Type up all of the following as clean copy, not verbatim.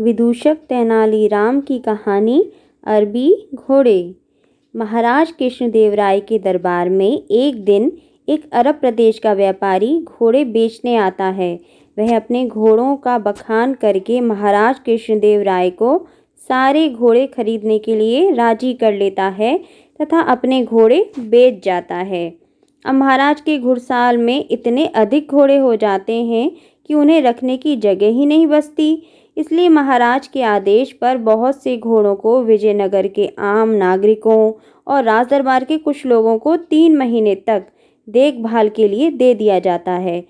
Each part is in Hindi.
विदूषक तेनालीराम की कहानी। अरबी घोड़े। महाराज कृष्णदेवराय के दरबार में एक दिन एक अरब प्रदेश का व्यापारी घोड़े बेचने आता है। वह अपने घोड़ों का बखान करके महाराज कृष्णदेवराय को सारे घोड़े खरीदने के लिए राजी कर लेता है तथा अपने घोड़े बेच जाता है। अब महाराज के घुड़साल में इतने अधिक घोड़े हो जाते हैं कि उन्हें रखने की जगह ही नहीं बचती। इसलिए महाराज के आदेश पर बहुत से घोड़ों को विजयनगर के आम नागरिकों और राजदरबार के कुछ लोगों को 3 महीने तक देखभाल के लिए दे दिया जाता है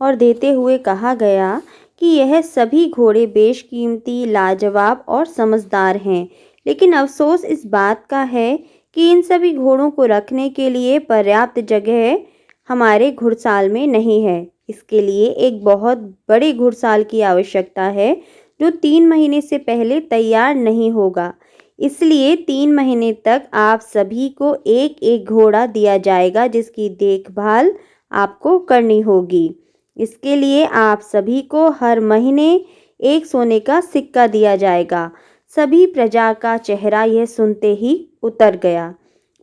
और देते हुए कहा गया कि यह सभी घोड़े बेशकीमती, लाजवाब और समझदार हैं। लेकिन अफसोस इस बात का है कि इन सभी घोड़ों को रखने के लिए पर्याप्त जगह हमारे घुड़साल में नहीं है। इसके लिए एक बहुत बड़े घुड़साल की आवश्यकता है जो 3 महीने से पहले तैयार नहीं होगा। इसलिए 3 महीने तक आप सभी को एक एक घोड़ा दिया जाएगा जिसकी देखभाल आपको करनी होगी। इसके लिए आप सभी को हर महीने एक सोने का सिक्का दिया जाएगा। सभी प्रजा का चेहरा यह सुनते ही उतर गया।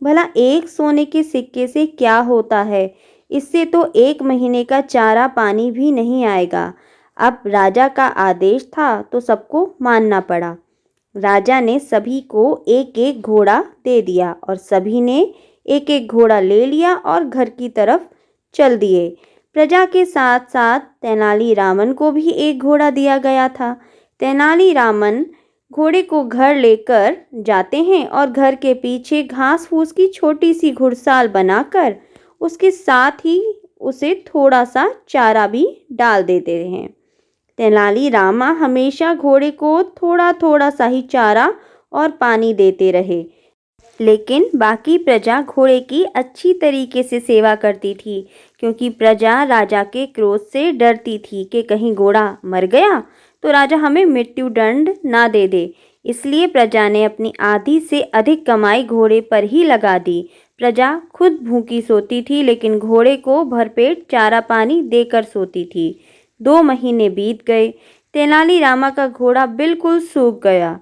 भला एक सोने के सिक्के से क्या होता है? इससे तो 1 महीने का चारा पानी भी नहीं आएगा। अब राजा का आदेश था तो सबको मानना पड़ा। राजा ने सभी को एक एक घोड़ा दे दिया और सभी ने एक एक घोड़ा ले लिया और घर की तरफ चल दिए। प्रजा के साथ साथ तेनालीरामन को भी एक घोड़ा दिया गया था। तेनालीरामन घोड़े को घर लेकर जाते हैं और घर के पीछे घास फूस की छोटी सी घुड़साल बनाकर उसके साथ ही उसे थोड़ा सा चारा भी डाल देते हैं। तेनालीरामा हमेशा घोड़े को थोड़ा थोड़ा सा ही चारा और पानी देते रहे, लेकिन बाकी प्रजा घोड़े की अच्छी तरीके से सेवा करती थी, क्योंकि प्रजा राजा के क्रोध से डरती थी कि कहीं घोड़ा मर गया तो राजा हमें मृत्यु दंड ना दे दे। इसलिए प्रजा ने अपनी आधी से अधिक कमाई घोड़े पर ही लगा दी। प्रजा खुद भूखी सोती थी, लेकिन घोड़े को भरपेट चारा पानी देकर सोती थी। 2 महीने बीत गए। तेनालीरामा का घोड़ा बिल्कुल सूख गया।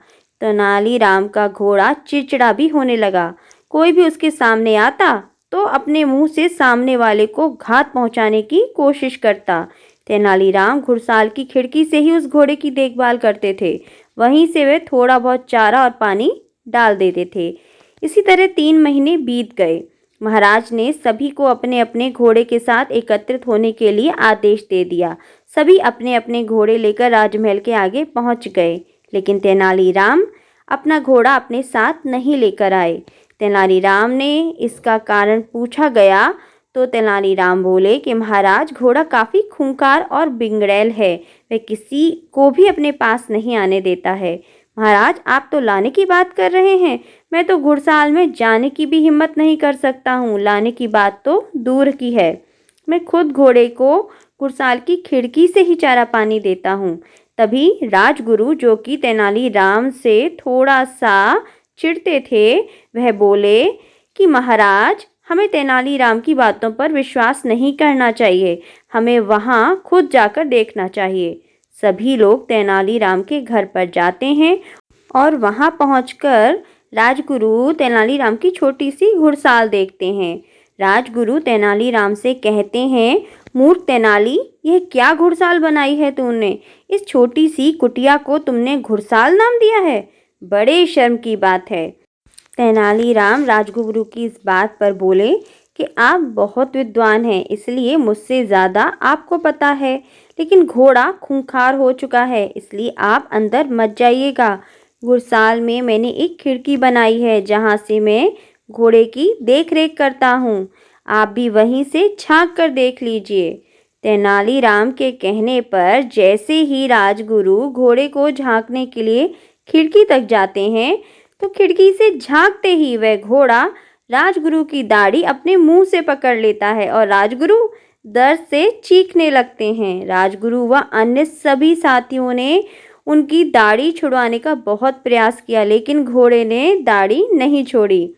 तेनालीराम का घोड़ा चिड़चिड़ा भी होने लगा। कोई भी उसके सामने आता तो अपने मुंह से सामने वाले को घात पहुंचाने की कोशिश करता। तेनालीराम घुड़साल की खिड़की से ही उस घोड़े की देखभाल करते थे। वहीं से वे थोड़ा बहुत चारा और पानी डाल देते थे। इसी तरह 3 महीने बीत गए। महाराज ने सभी को अपने अपने घोड़े के साथ एकत्रित होने के लिए आदेश दे दिया। सभी अपने अपने घोड़े लेकर राजमहल के आगे पहुंच गए, लेकिन तेनालीराम अपना घोड़ा अपने साथ नहीं लेकर आए। तेनालीराम ने इसका कारण पूछा गया तो तेनालीराम बोले कि महाराज, घोड़ा काफ़ी खूंखार और बिगड़ैल है, वह किसी को भी अपने पास नहीं आने देता है। महाराज, आप तो लाने की बात कर रहे हैं, मैं तो घुड़साल में जाने की भी हिम्मत नहीं कर सकता हूँ, लाने की बात तो दूर की है। मैं खुद घोड़े को घुड़साल की खिड़की से ही चारा पानी देता हूँ। तभी राजगुरु, जो कि तेनालीराम से थोड़ा सा चिढ़ते थे, वह बोले कि महाराज, हमें तेनालीराम की बातों पर विश्वास नहीं करना चाहिए, हमें वहाँ खुद जाकर देखना चाहिए। सभी लोग तेनालीराम के घर पर जाते हैं और वहाँ पहुंचकर राजगुरु तेनालीराम की छोटी सी घुड़साल देखते हैं। राजगुरु तेनालीराम से कहते हैं, मूर्ख तेनाली, यह क्या घुड़साल बनाई है तूने? इस छोटी सी कुटिया को तुमने घुड़साल नाम दिया है? बड़े शर्म की बात है। तेनालीराम राजगुरु की इस बात पर बोले कि आप बहुत विद्वान हैं, इसलिए मुझसे ज़्यादा आपको पता है, लेकिन घोड़ा खूंखार हो चुका है, इसलिए आप अंदर मत जाइएगा। घुड़साल में मैंने एक खिड़की बनाई है जहाँ से मैं घोड़े की देख रेख करता हूँ, आप भी वहीं से झांक कर देख लीजिए। तेनालीराम के कहने पर जैसे ही राजगुरु घोड़े को झांकने के लिए खिड़की तक जाते हैं तो खिड़की से झांकते ही वह घोड़ा राजगुरु की दाढ़ी अपने मुंह से पकड़ लेता है और राजगुरु दर्द से चीखने लगते हैं। राजगुरु व अन्य सभी साथियों ने उनकी दाढ़ी छुड़वाने का बहुत प्रयास किया, लेकिन घोड़े ने दाढ़ी नहीं छोड़ी।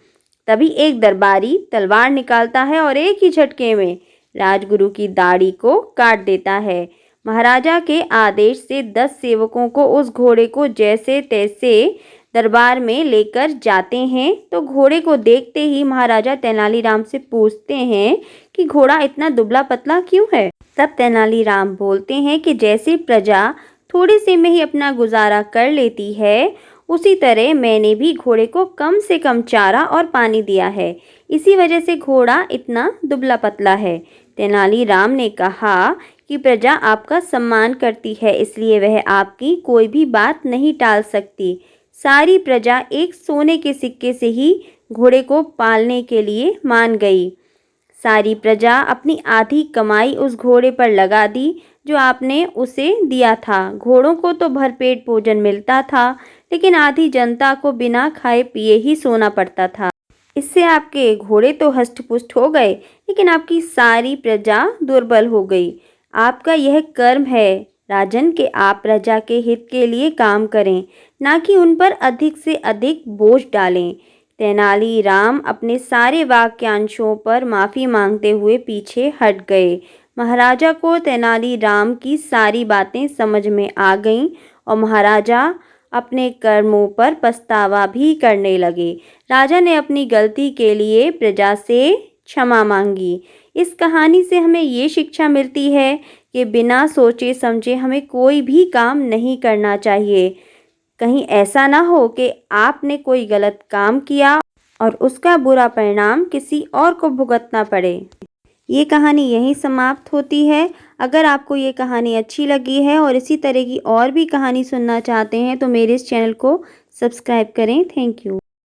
तभी एक दरबारी तलवार निकालता है और एक ही झटके में राजगुरु की दाढ़ी को काट देता है। महाराजा के आदेश से 10 सेवकों को उस घोड़े को जैसे तैसे दरबार में लेकर जाते हैं। तो घोड़े को देखते ही महाराजा तेनालीराम से पूछते हैं कि घोड़ा इतना दुबला पतला क्यों है। तब तेनालीराम बोलते हैं कि जैसे प्रजा थोड़े से में ही अपना गुजारा कर लेती है, उसी तरह मैंने भी घोड़े को कम से कम चारा और पानी दिया है, इसी वजह से घोड़ा इतना दुबला पतला है। तेनालीराम ने कहा कि प्रजा आपका सम्मान करती है, इसलिए वह आपकी कोई भी बात नहीं टाल सकती। सारी प्रजा एक सोने के सिक्के से ही घोड़े को पालने के लिए मान गई। सारी प्रजा अपनी आधी कमाई उस घोड़े पर लगा दी जो आपने उसे दिया था। घोड़ों को तो भरपेट भोजन मिलता था, लेकिन आधी जनता को बिना खाए पिए ही सोना पड़ता था। इससे आपके घोड़े तो हष्ट-पुष्ट हो गए, लेकिन आपकी सारी प्रजा दुर्बल हो गई। आपका यह कर्म है राजन कि आप प्रजा के हित के लिए काम करें, ना कि उन पर अधिक से अधिक बोझ डालें। तेनालीराम अपने सारे वाक्यांशों पर माफ़ी मांगते हुए पीछे हट गए। महाराजा को तेनालीराम की सारी बातें समझ में आ गईं और महाराजा अपने कर्मों पर पछतावा भी करने लगे। राजा ने अपनी गलती के लिए प्रजा से क्षमा मांगी। इस कहानी से हमें ये शिक्षा मिलती है कि बिना सोचे समझे हमें कोई भी काम नहीं करना चाहिए। कहीं ऐसा ना हो कि आपने कोई गलत काम किया और उसका बुरा परिणाम किसी और को भुगतना पड़े। ये कहानी यहीं समाप्त होती है। अगर आपको ये कहानी अच्छी लगी है और इसी तरह की और भी कहानी सुनना चाहते हैं तो मेरे इस चैनल को सब्सक्राइब करें। Thank you.